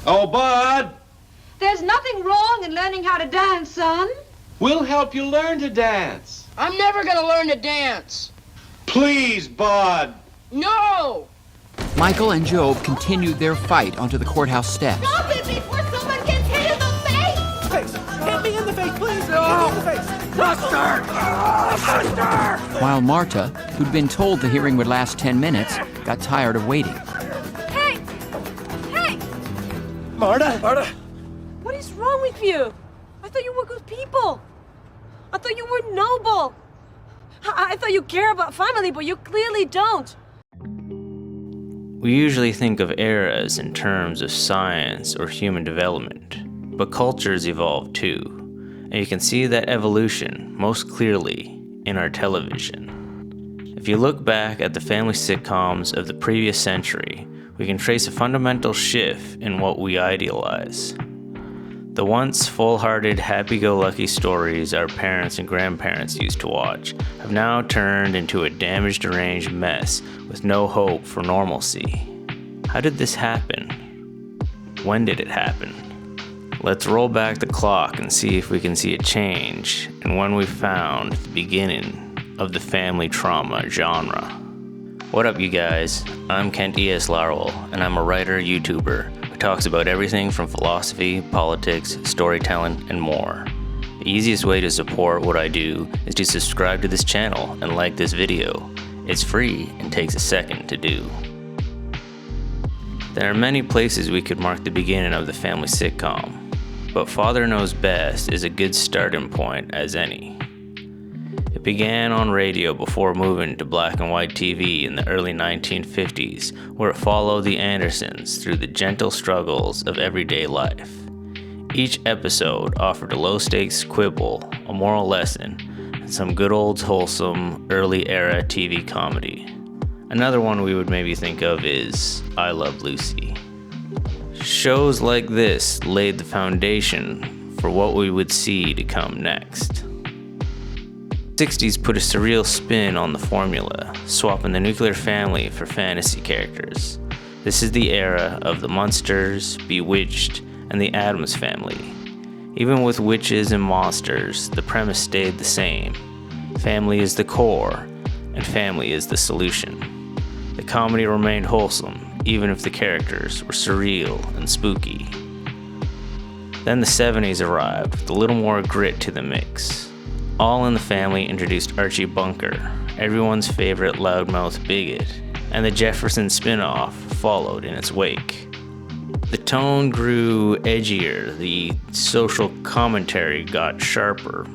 Oh, Bud! There's nothing wrong in learning how to dance, son. We'll help you learn to dance. I'm never gonna learn to dance. Please, Bud. No! Michael and Job continued their fight onto the courthouse steps. Stop it before someone gets hit in the face! Hit me in the face, please! No! Hit me in the face! Buster! While Marta, who'd been told the hearing would last 10 minutes, got tired of waiting. Hey! Hey! Marta! What is wrong with you? I thought you were good people. I thought you were noble. I thought you care about family, but you clearly don't. We usually think of eras in terms of science or human development, but cultures evolve too, and you can see that evolution most clearly in our television. If you look back at the family sitcoms of the previous century, we can trace a fundamental shift in what we idealize. The once full-hearted, happy-go-lucky stories our parents and grandparents used to watch have now turned into a damaged, deranged mess with no hope for normalcy. How did this happen? When did it happen? Let's roll back the clock and see if we can see a change in when we found the beginning of the family trauma genre. What up, you guys? I'm Kent E.S. Larwill, and I'm a writer, YouTuber, who talks about everything from philosophy, politics, storytelling, and more. The easiest way to support what I do is to subscribe to this channel and like this video. It's free and takes a second to do. There are many places we could mark the beginning of the family sitcom, but Father Knows Best is a good starting point as any. It began on radio before moving to black and white TV in the early 1950s, where it followed the Andersons through the gentle struggles of everyday life. Each episode offered a low-stakes quibble, a moral lesson, and some good old wholesome early-era TV comedy. Another one we would maybe think of is I Love Lucy. Shows like this laid the foundation for what we would see to come next. The 60s put a surreal spin on the formula, swapping the nuclear family for fantasy characters. This is the era of the Munsters, Bewitched, and the Addams Family. Even with witches and monsters, the premise stayed the same. Family is the core, and family is the solution. The comedy remained wholesome, even if the characters were surreal and spooky. Then the 70s arrived, with a little more grit to the mix. All in the Family introduced Archie Bunker, everyone's favorite loudmouth bigot, and the Jeffersons spin-off followed in its wake. The tone grew edgier, the social commentary got sharper,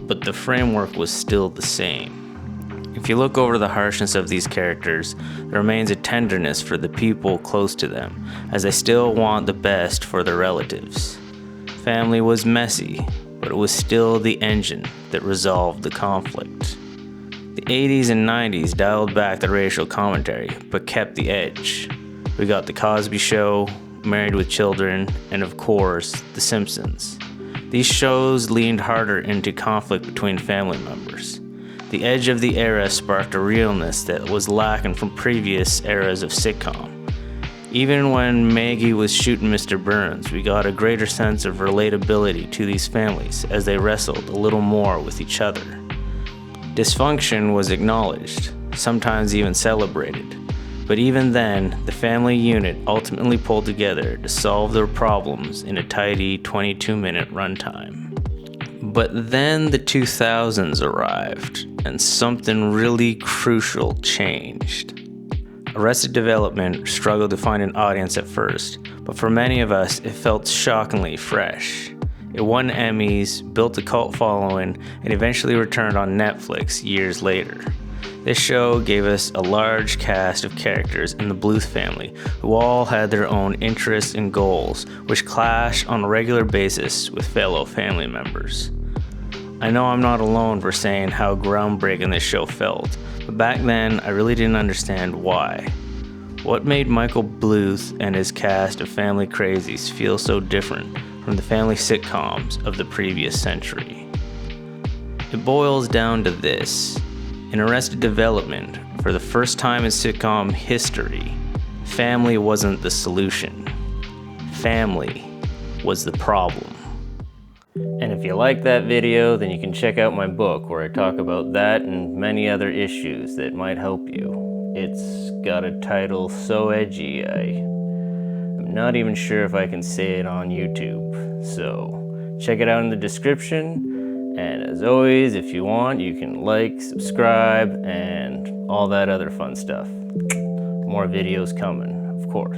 but the framework was still the same. If you look over the harshness of these characters, there remains a tenderness for the people close to them, as they still want the best for their relatives. Family was messy, but it was still the engine that resolved the conflict. The 80s and 90s dialed back the racial commentary, but kept the edge. We got The Cosby Show, Married with Children, and of course, The Simpsons. These shows leaned harder into conflict between family members. The edge of the era sparked a realness that was lacking from previous eras of sitcom. Even when Maggie was shooting Mr. Burns, we got a greater sense of relatability to these families as they wrestled a little more with each other. Dysfunction was acknowledged, sometimes even celebrated, but even then, the family unit ultimately pulled together to solve their problems in a tidy 22-minute runtime. But then the 2000s arrived, and something really crucial changed. Arrested Development struggled to find an audience at first, but for many of us, it felt shockingly fresh. It won Emmys, built a cult following, and eventually returned on Netflix years later. This show gave us a large cast of characters in the Bluth family, who all had their own interests and goals, which clashed on a regular basis with fellow family members. I know I'm not alone for saying how groundbreaking this show felt, but back then I really didn't understand why. What made Michael Bluth and his cast of family crazies feel so different from the family sitcoms of the previous century? It boils down to this. In Arrested Development, for the first time in sitcom history, family wasn't the solution. family was the problem. And if you like that video, then you can check out my book where I talk about that and many other issues that might help you. It's got a title so edgy, I'm not even sure if I can say it on YouTube. So check it out in the description. And as always, if you want, you can like, subscribe, and all that other fun stuff. More videos coming, of course.